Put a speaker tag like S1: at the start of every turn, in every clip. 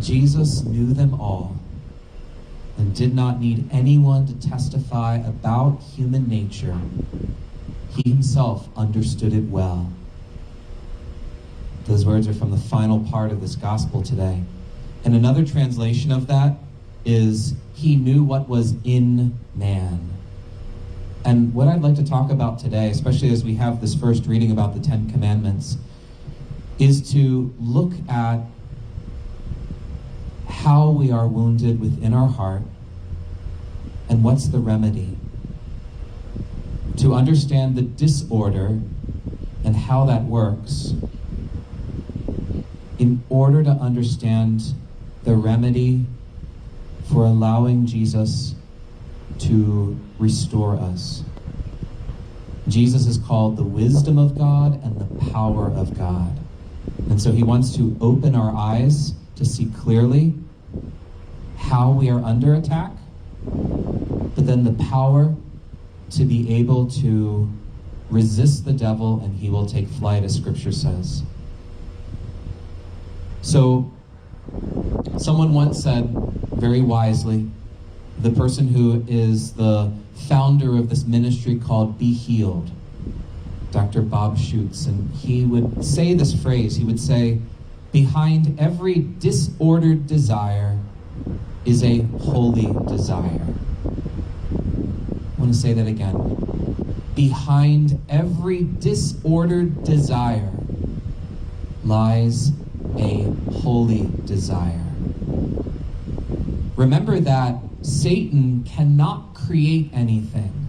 S1: Jesus knew them all and did not need anyone to testify about human nature. He himself understood it well. Those words are from the final part of this gospel today. And another translation of that is, he knew what was in man. And what I'd like to talk about today, especially as we have this first reading about the Ten Commandments, is to look at how we are wounded within our heart and what's the remedy. To understand the disorder and how that works in order to understand the remedy for allowing Jesus to restore us. Jesus is called the wisdom of God and the power of God. And so he wants to open our eyes to see clearly how we are under attack, but then the power to be able to resist the devil and he will take flight, as Scripture says. So, someone once said, very wisely, the person who is the founder of this ministry called Be Healed, Dr. Bob Schutz, and he would say this phrase, he would say, behind every disordered desire is a holy desire. I want to say that again. Behind every disordered desire lies a holy desire. Remember that Satan cannot create anything.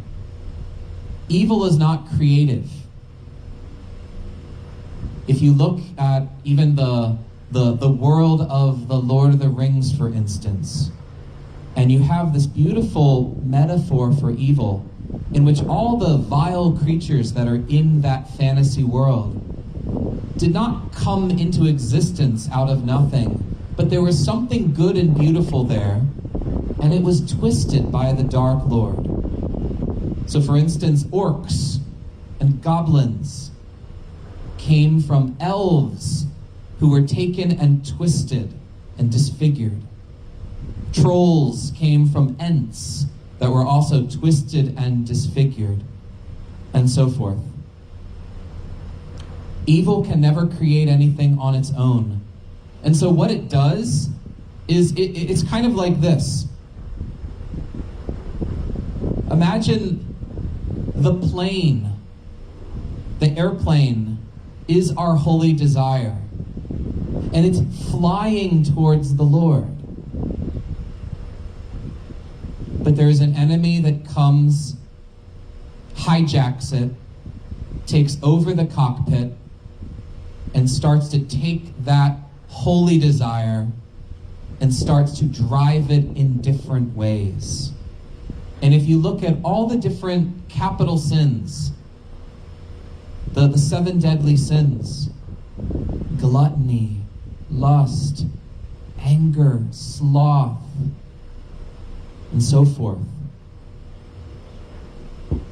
S1: Evil is not creative. If you look at even the world of the Lord of the Rings, for instance, and you have this beautiful metaphor for evil, in which all the vile creatures that are in that fantasy world did not come into existence out of nothing, but there was something good and beautiful there, and it was twisted by the Dark Lord. So for instance, orcs and goblins came from elves who were taken and twisted and disfigured. Trolls came from ents that were also twisted and disfigured, and so forth. Evil can never create anything on its own. And so what it does is it's kind of like this. Imagine the plane, the airplane is our holy desire, and it's flying towards the Lord. But there's an enemy that comes, hijacks it, takes over the cockpit, and starts to take that holy desire and starts to drive it in different ways. And if you look at all the different capital sins, the 7 deadly sins, gluttony, lust, anger, sloth, and so forth.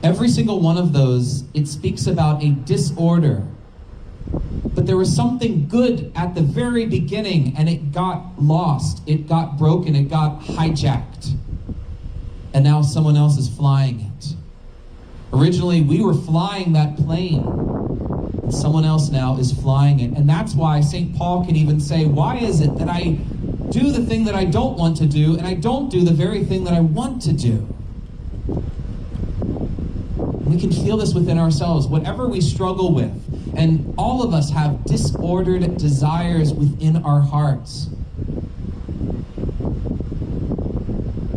S1: Every single one of those, it speaks about a disorder. But there was something good at the very beginning, and it got lost, it got broken, it got hijacked. And now someone else is flying it. Originally, we were flying that plane, and someone else now is flying it. And that's why St. Paul can even say, why is it that I do the thing that I don't want to do, and I don't do the very thing that I want to do? We can feel this within ourselves, whatever we struggle with. And all of us have disordered desires within our hearts.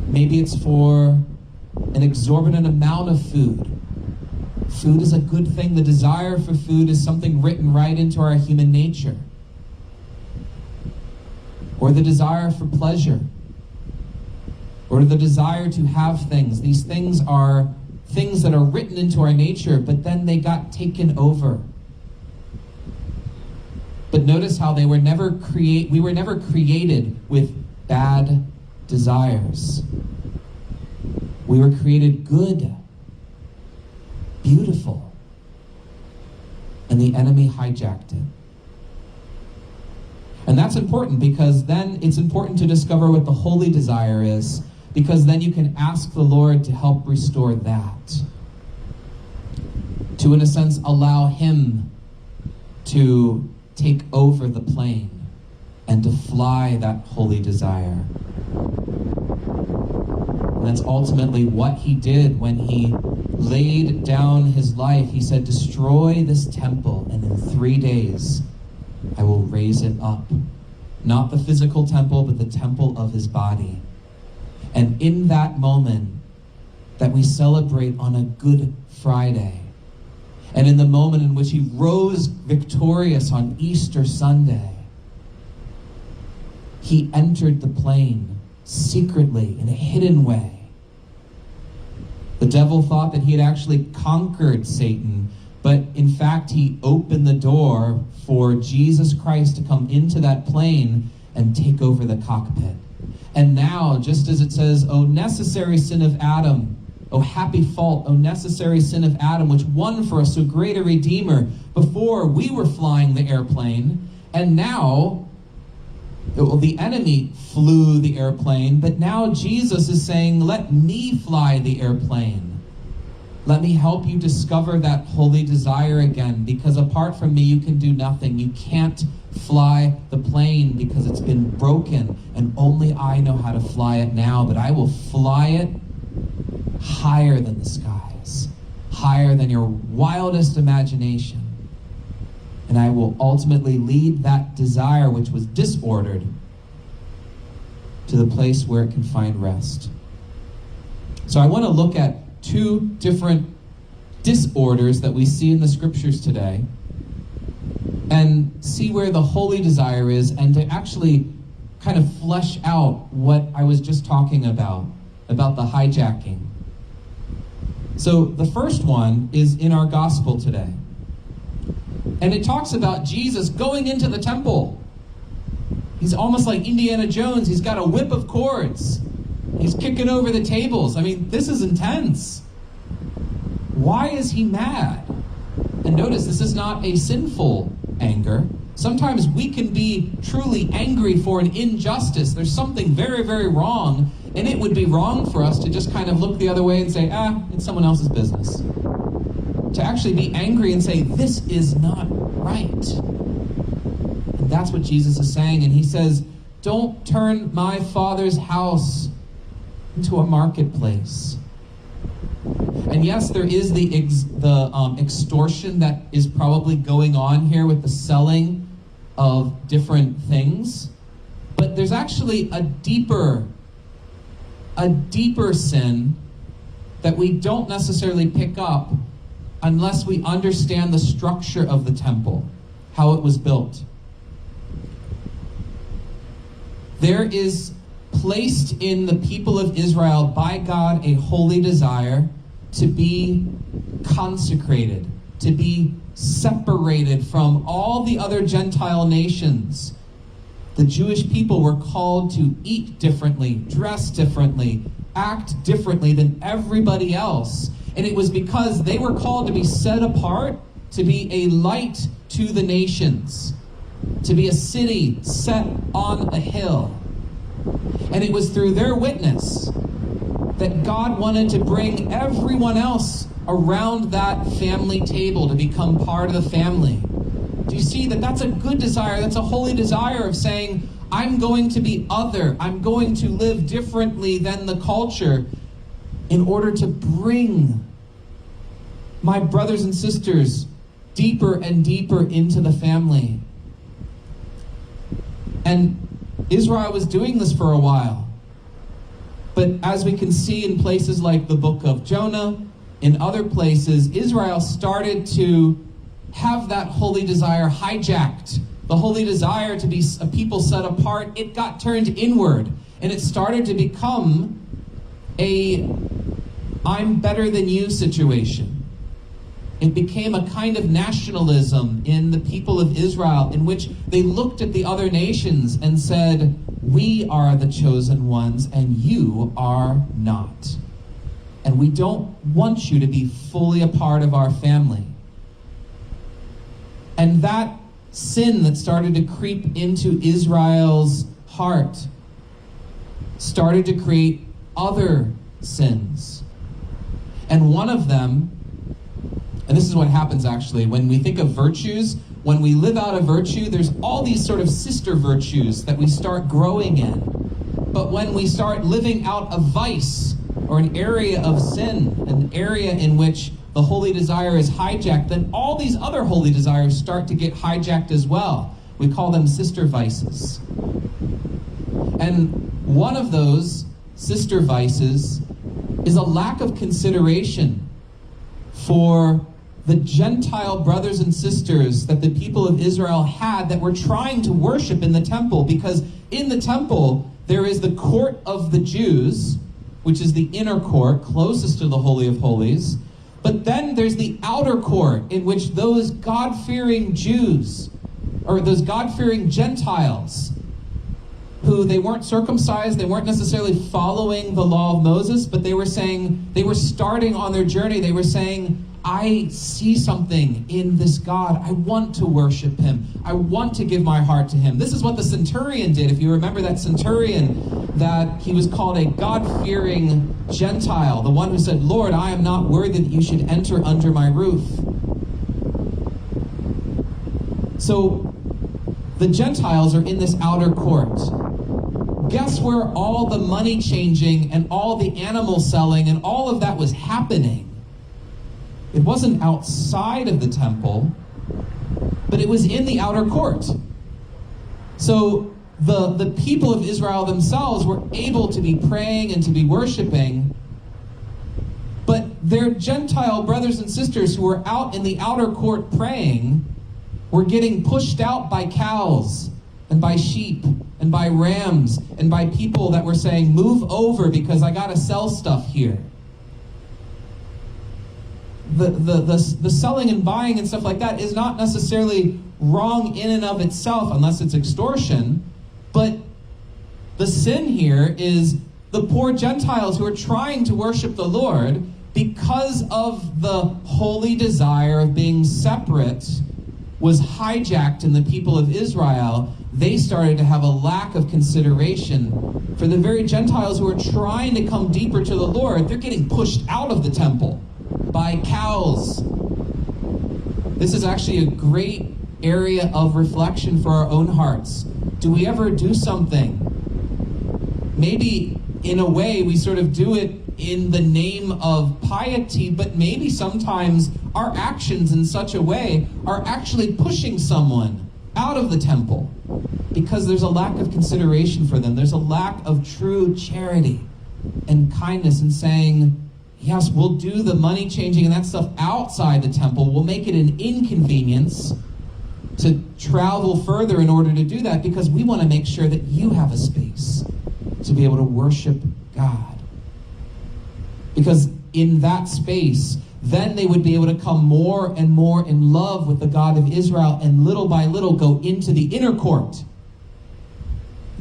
S1: Maybe it's for an exorbitant amount of food. Food is a good thing. The desire for food is something written right into our human nature. Or the desire for pleasure. Or the desire to have things. These things are things that are written into our nature, but then they got taken over. But notice how we were never created with bad desires. We were created good, beautiful, and the enemy hijacked it. And that's important, because then it's important to discover what the holy desire is, because then you can ask the Lord to help restore that. To, in a sense, allow him to take over the plane and to fly that holy desire. And that's ultimately what he did when he laid down his life. He said, destroy this temple, and in 3 days I will raise it up. Not the physical temple, but the temple of his body. And in that moment that we celebrate on a Good Friday, and in the moment in which he rose victorious on Easter Sunday, he entered the plane secretly, in a hidden way. The devil thought that he had actually conquered Satan, but in fact he opened the door for Jesus Christ to come into that plane and take over the cockpit. And now, just as it says, O necessary sin of Adam, O happy fault, O necessary sin of Adam, which won for us so great a Redeemer. Before, we were flying the airplane, and now the enemy flew the airplane, but now Jesus is saying, let me fly the airplane. Let me help you discover that holy desire again, because apart from me, you can do nothing. You can't fly the plane because it's been broken, and only I know how to fly it now, but I will fly it higher than the skies, higher than your wildest imagination. And I will ultimately lead that desire, which was disordered, to the place where it can find rest. So I want to look at 2 different disorders that we see in the scriptures today, and see where the holy desire is, and to actually kind of flesh out what I was just talking about the hijacking. So the first one is in our gospel today. And it talks about Jesus going into the temple. He's almost like Indiana Jones. He's got a whip of cords. He's kicking over the tables. I mean, this is intense. Why is he mad? And notice, this is not a sinful anger. Sometimes we can be truly angry for an injustice. There's something very, very wrong, and it would be wrong for us to just kind of look the other way and say, it's someone else's business. To actually be angry and say, this is not right. And that's what Jesus is saying. And he says, don't turn my Father's house into a marketplace. And yes, there is the extortion that is probably going on here with the selling of different things. But there's actually a deeper sin that we don't necessarily pick up unless we understand the structure of the temple, how it was built. There is placed in the people of Israel by God a holy desire to be consecrated, to be separated from all the other Gentile nations. The Jewish people were called to eat differently, dress differently, act differently than everybody else. And it was because they were called to be set apart, to be a light to the nations, to be a city set on a hill. And it was through their witness that God wanted to bring everyone else around that family table to become part of the family. Do you see that that's a good desire? That's a holy desire of saying, I'm going to be other. I'm going to live differently than the culture in order to bring my brothers and sisters deeper and deeper into the family. And Israel was doing this for a while. But as we can see in places like the book of Jonah, in other places, Israel started to have that holy desire hijacked. The holy desire to be a people set apart, it got turned inward. And it started to become a I'm better than you situation. It became a kind of nationalism in the people of Israel in which they looked at the other nations and said, we are the chosen ones and you are not. And we don't want you to be fully a part of our family. And that sin that started to creep into Israel's heart started to create other sins. And one of them, and this is what happens actually, when we think of virtues, when we live out a virtue, there's all these sort of sister virtues that we start growing in. But when we start living out a vice or an area of sin, an area in which the holy desire is hijacked, then all these other holy desires start to get hijacked as well. We call them sister vices. And one of those sister vices is a lack of consideration for the Gentile brothers and sisters that the people of Israel had that were trying to worship in the temple. Because in the temple, there is the court of the Jews, which is the inner court closest to the Holy of Holies. But then there's the outer court in which those God-fearing Jews, or those God-fearing Gentiles, who they weren't circumcised, they weren't necessarily following the law of Moses, but they were starting on their journey, they were saying, I see something in this God. I want to worship him. I want to give my heart to him. This is what the centurion did. If you remember that centurion, that he was called a God-fearing Gentile, the one who said, Lord, I am not worthy that you should enter under my roof. So the Gentiles are in this outer court. Guess where all the money changing and all the animal selling and all of that was happening? It wasn't outside of the temple, but it was in the outer court. So the people of Israel themselves were able to be praying and to be worshiping, but their Gentile brothers and sisters who were out in the outer court praying were getting pushed out by cows and by sheep and by rams and by people that were saying, move over because I gotta sell stuff here. The selling and buying and stuff like that is not necessarily wrong in and of itself unless it's extortion, but the sin here is the poor Gentiles who are trying to worship the Lord because of the holy desire of being separate was hijacked in the people of Israel. They started to have a lack of consideration for the very Gentiles who are trying to come deeper to the Lord. They're getting pushed out of the temple by cows. This is actually a great area of reflection for our own hearts. Do we ever do something? Maybe in a way we sort of do it in the name of piety, but maybe sometimes our actions in such a way are actually pushing someone out of the temple because there's a lack of consideration for them. There's a lack of true charity and kindness in saying, yes, we'll do the money changing and that stuff outside the temple. We'll make it an inconvenience to travel further in order to do that because we want to make sure that you have a space to be able to worship God. Because in that space, then they would be able to come more and more in love with the God of Israel and little by little go into the inner court,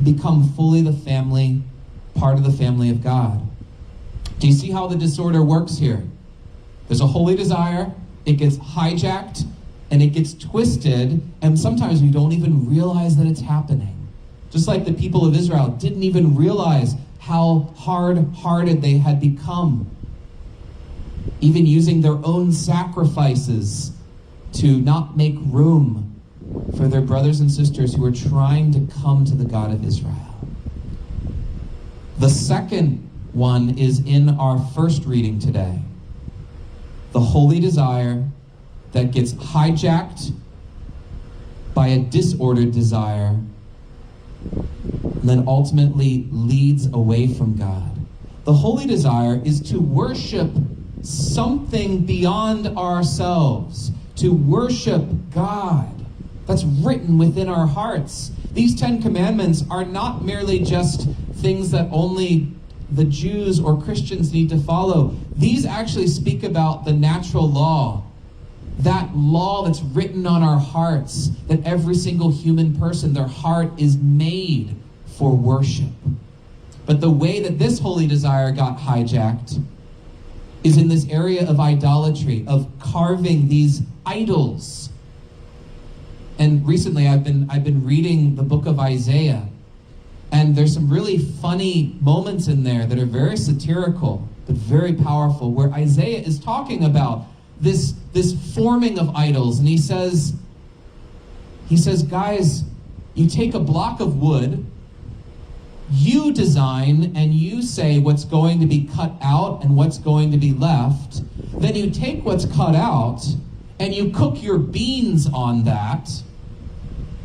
S1: become fully the family, part of the family of God. Do you see how the disorder works here? There's a holy desire, it gets hijacked, and it gets twisted, and sometimes we don't even realize that it's happening. Just like the people of Israel didn't even realize how hard-hearted they had become, even using their own sacrifices to not make room for their brothers and sisters who were trying to come to the God of Israel. The second one is in our first reading today. The holy desire that gets hijacked by a disordered desire and then ultimately leads away from God. The holy desire is to worship something beyond ourselves, to worship God. That's written within our hearts. These 10 commandments are not merely just things that only the Jews or Christians need to follow. These actually speak about the natural law, that law that's written on our hearts, that every single human person, their heart is made for worship. But the way that this holy desire got hijacked is in this area of idolatry, of carving these idols And recently I've been reading the book of Isaiah, and there's some really funny moments in there that are very satirical, but very powerful, where Isaiah is talking about this forming of idols. And he says, guys, you take a block of wood, you design and you say what's going to be cut out and what's going to be left. Then you take what's cut out and you cook your beans on that.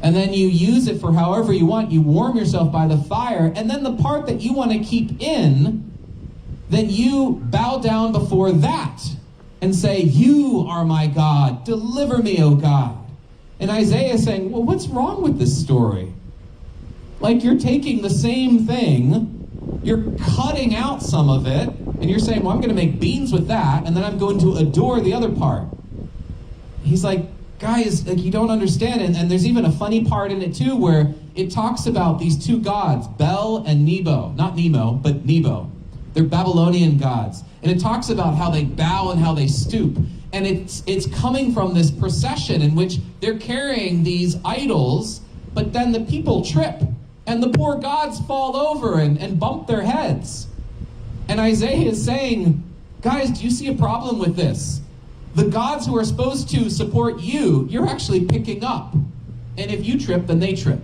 S1: And then you use it for however you want. You warm yourself by the fire. And then the part that you want to keep in, then you bow down before that and say, you are my God. Deliver me, O God. And Isaiah is saying, well, what's wrong with this story? Like, you're taking the same thing, you're cutting out some of it, and you're saying, well, I'm going to make beans with that, and then I'm going to adore the other part. He's like, guys, like, you don't understand. And there's even a funny part in it too, where it talks about these two gods, Bel and Nebo. Not Nemo, but Nebo. They're Babylonian gods. And it talks about how they bow and how they stoop. And it's coming from this procession in which they're carrying these idols, but then the people trip, and the poor gods fall over and bump their heads. And Isaiah is saying, guys, do you see a problem with this? The gods who are supposed to support you, you're actually picking up. And if you trip, then they trip.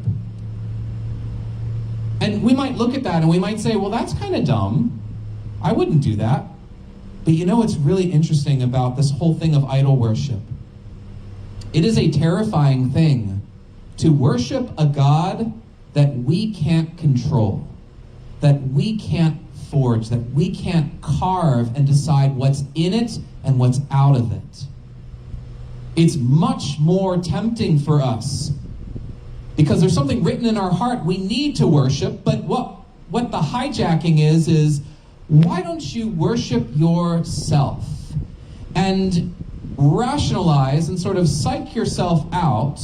S1: And we might look at that and we might say, well, that's kind of dumb. I wouldn't do that. But you know what's really interesting about this whole thing of idol worship? It is a terrifying thing to worship a God that we can't control, that we can't forge, that we can't carve and decide what's in it and what's out of it. It's much more tempting for us because there's something written in our heart we need to worship, but what the hijacking is why don't you worship yourself and rationalize and sort of psych yourself out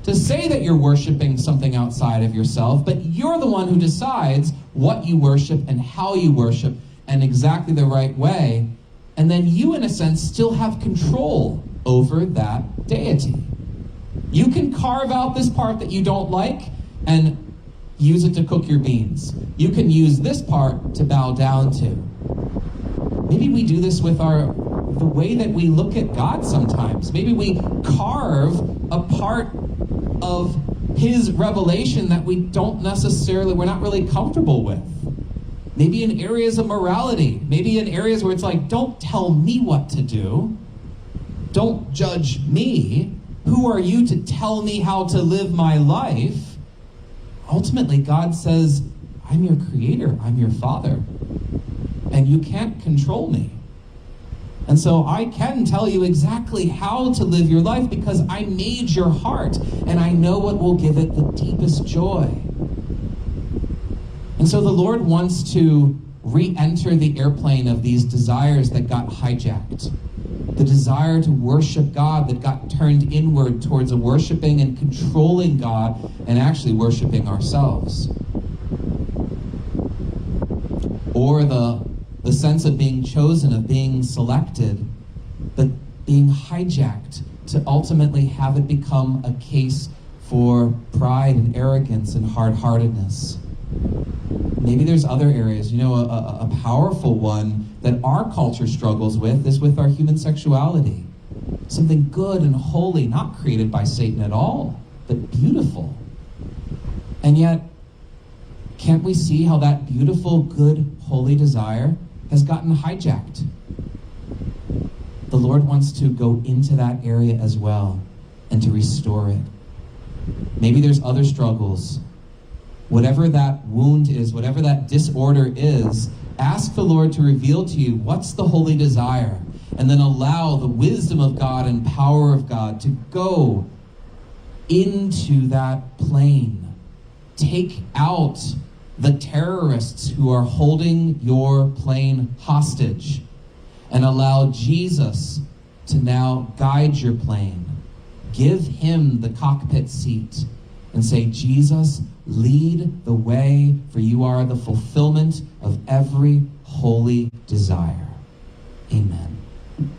S1: to say that you're worshiping something outside of yourself, but you're the one who decides what you worship and how you worship and exactly the right way. And then you, in a sense, still have control over that deity. You can carve out this part that you don't like and use it to cook your beans. You can use this part to bow down to. Maybe we do this with the way that we look at God sometimes. Maybe we carve a part of his revelation that we're not really comfortable with. Maybe in areas of morality, maybe in areas where it's like, don't tell me what to do. Don't judge me. Who are you to tell me how to live my life? Ultimately, God says, I'm your creator, I'm your father, and you can't control me. And so I can tell you exactly how to live your life because I made your heart and I know what will give it the deepest joy. And so the Lord wants to re-enter the airplane of these desires that got hijacked. The desire to worship God that got turned inward towards a worshiping and controlling God and actually worshiping ourselves. Or the sense of being chosen, of being selected, but being hijacked to ultimately have it become a case for pride and arrogance and hard-heartedness. Maybe there's other areas. A powerful one that our culture struggles with is with our human sexuality. Something good and holy, not created by Satan at all, but beautiful. And yet, can't we see how that beautiful, good, holy desire has gotten hijacked? The Lord wants to go into that area as well and to restore it. Maybe there's other struggles. Whatever that wound is, whatever that disorder is, ask the Lord to reveal to you what's the holy desire, and then allow the wisdom of God and power of God to go into that plane. Take out the terrorists who are holding your plane hostage and allow Jesus to now guide your plane. Give him the cockpit seat and say, Jesus, lead the way, for you are the fulfillment of every holy desire. Amen.